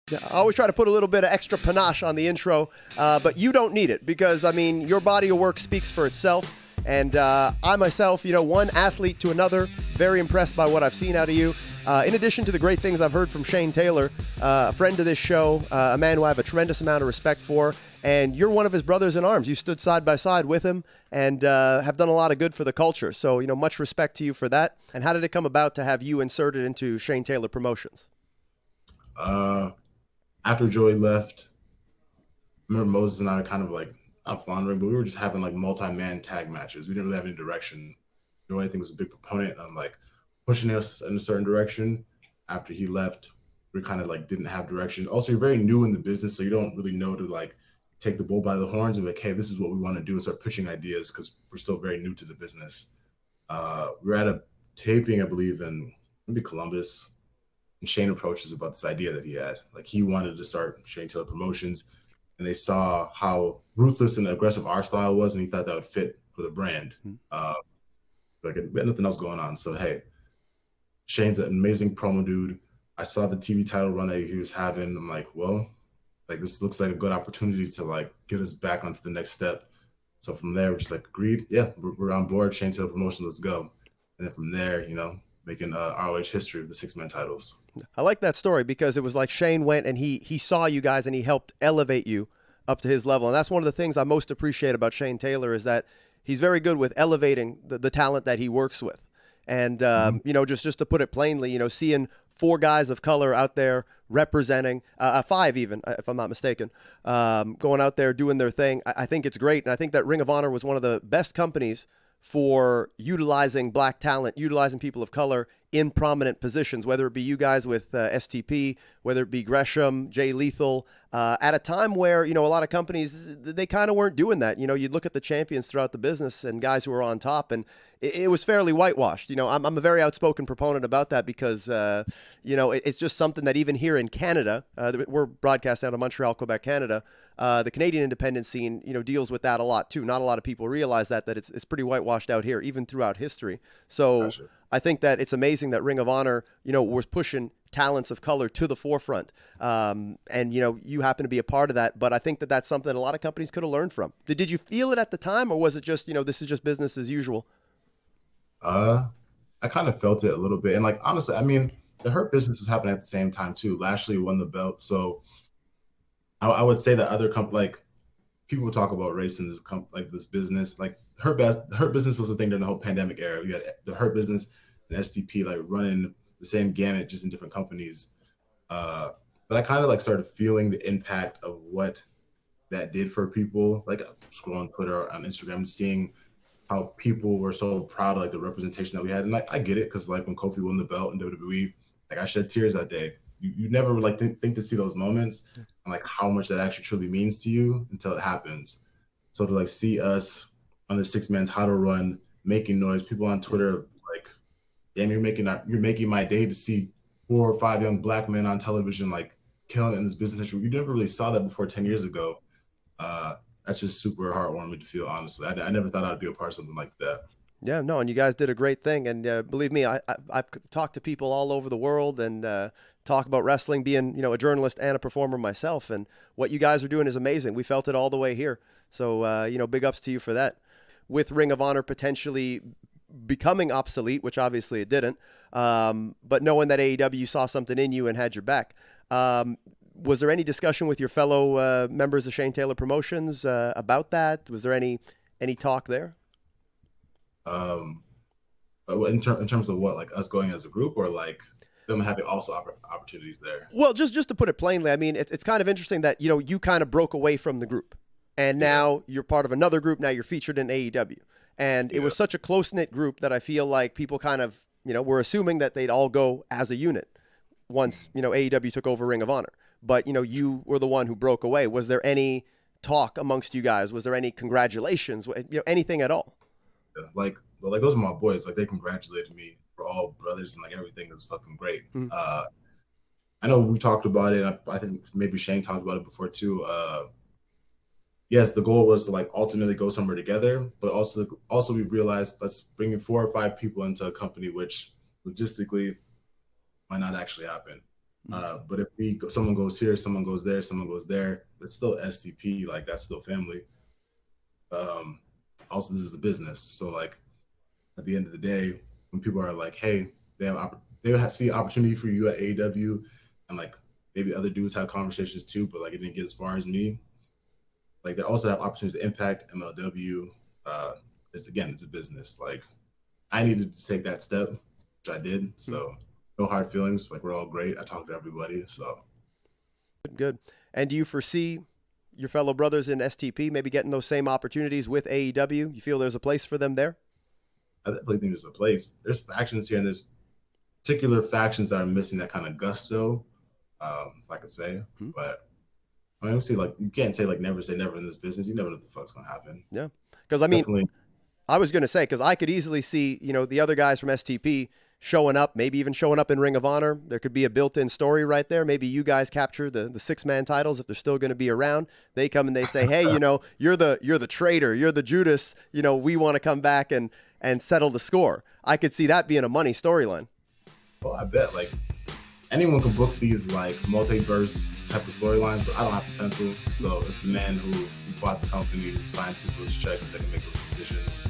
Yeah, I always try to put a little bit of extra panache on the intro, but you don't need it because, I mean, your body of work speaks for itself. And I myself, one athlete to another, very impressed by what I've seen out of you. In addition to the great things I've heard from Shane Taylor, a friend of this show, a man who I have a tremendous amount of respect for, and you're one of his brothers in arms. You stood side by side with him and have done a lot of good for the culture. So, much respect to you for that. And how did it come about to have you inserted into Shane Taylor Promotions? After Joey left, I remember Moses and I kind of like, not floundering, but we were just having like multi-man tag matches. We didn't really have any direction. Joey, I think, was a big proponent on like pushing us in a certain direction. After he left, we kind of like didn't have direction. Also, you're very new in the business, so you don't really know to like take the bull by the horns and be like, hey, this is what we want to do, and start pitching ideas because we're still very new to the business. We were at a taping, I believe, in maybe Columbus, and Shane approaches about this idea that he had. Like he wanted to start Shane Taylor Promotions, and they saw how ruthless and aggressive our style was, and he thought that would fit for the brand. Like we had nothing else going on. So hey, Shane's an amazing promo dude. I saw the TV title run that he was having. I'm like, well, like this looks like a good opportunity to like get us back onto the next step. So from there, we're just like agreed. Yeah, we're on board. Shane Taylor Promotion, let's go. And then from there, making ROH history with the 6-man titles. I like that story because it was like Shane went and he saw you guys and he helped elevate you up to his level. And that's one of the things I most appreciate about Shane Taylor is that he's very good with elevating the talent that he works with. And, just to put it plainly, seeing 4 guys of color out there representing, 5 even, if I'm not mistaken, going out there doing their thing, I think it's great. And I think that Ring of Honor was one of the best companies for utilizing black talent, utilizing people of color in prominent positions, whether it be you guys with STP, whether it be Gresham, Jay Lethal, at a time where, a lot of companies, they kind of weren't doing that. You'd look at the champions throughout the business and guys who were on top, and it was fairly whitewashed. I'm a very outspoken proponent about that because, it's just something that even here in Canada, we're broadcast out of Montreal, Quebec, Canada, the Canadian independent scene, deals with that a lot too. Not a lot of people realize that it's pretty whitewashed out here, even throughout history. So gotcha. I think that it's amazing that Ring of Honor, was pushing talents of color to the forefront. And, you happen to be a part of that. But I think that that's something a lot of companies could have learned from. Did you feel it at the time, or was it just, this is just business as usual? I kind of felt it a little bit. And like, honestly, I mean, the Hurt Business was happening at the same time too. Lashley won the belt. So I would say that other like people talk about race in this like this business, like Hurt Business was the thing during the whole pandemic era. We had the Hurt Business and STP like running the same gamut, just in different companies. But I kind of like started feeling the impact of what that did for people. Like scrolling Twitter, on Instagram, seeing how people were so proud of like the representation that we had. And like, I get it. Cause like when Kofi won the belt in WWE, like I shed tears that day. You never like think to see those moments and like how much that actually truly means to you until it happens. So to like see us on the 6-man title run, making noise, people on Twitter, like, damn, you're making my day to see 4 or 5 young black men on television, like killing it in this business. You never really saw that before 10 years ago. That's just super heartwarming to feel, honestly. I never thought I'd be a part of something like that. Yeah, no, and you guys did a great thing. And believe me, I've talked to people all over the world and talk about wrestling, being, a journalist and a performer myself. And what you guys are doing is amazing. We felt it all the way here. So, big ups to you for that. With Ring of Honor potentially becoming obsolete, which obviously it didn't, but knowing that AEW saw something in you and had your back, was there any discussion with your fellow members of Shane Taylor Promotions about that? Was there any talk there? In terms of what, like us going as a group, or like them having also opportunities there? Well, just to put it plainly, I mean, it's kind of interesting that, you kind of broke away from the group and now you're part of another group. Now you're featured in AEW. And it was such a close-knit group that I feel like people kind of, were assuming that they'd all go as a unit once, AEW took over Ring of Honor. But, you were the one who broke away. Was there any talk amongst you guys? Was there any congratulations? Anything at all? Yeah, like those are my boys. Like they congratulated me. We're all brothers and like everything was fucking great. Mm-hmm. I know we talked about it. I think maybe Shane talked about it before too. Yes, the goal was to like ultimately go somewhere together, but also we realized let's bring in 4 or 5 people into a company, which logistically might not actually happen. But if someone goes here, someone goes there, someone goes there, that's still STP. Like that's still family. Um, Also, this is a business, so like at the end of the day, when people are like, hey, see opportunity for you at AEW, and like maybe other dudes have conversations too, but like it didn't get as far as me. Like they also have opportunities to impact MLW. It's a business. Like I needed to take that step, which I did. So no hard feelings. Like we're all great. I talked to everybody. So Good. And do you foresee your fellow brothers in STP maybe getting those same opportunities with AEW? You feel there's a place for them there? I definitely think there's a place. There's factions here, and there's particular factions that are missing that kind of gusto, if I could say. But I mean, see, like you can't say like never say never in this business. You never know what the fuck's gonna happen. Yeah, because I mean, Definitely. I was going to say, because I could easily see, the other guys from STP showing up, maybe even showing up in Ring of Honor. There could be a built-in story right there. Maybe you guys capture the six-man titles if they're still going to be around. They come and they say, hey, you're the traitor, you're the Judas. We want to come back and settle the score. I could see that being a money storyline. Well, I bet like anyone can book these like multiverse type of storylines, but I don't have the pencil. So it's the man who bought the company, who signed people's checks that can make those decisions.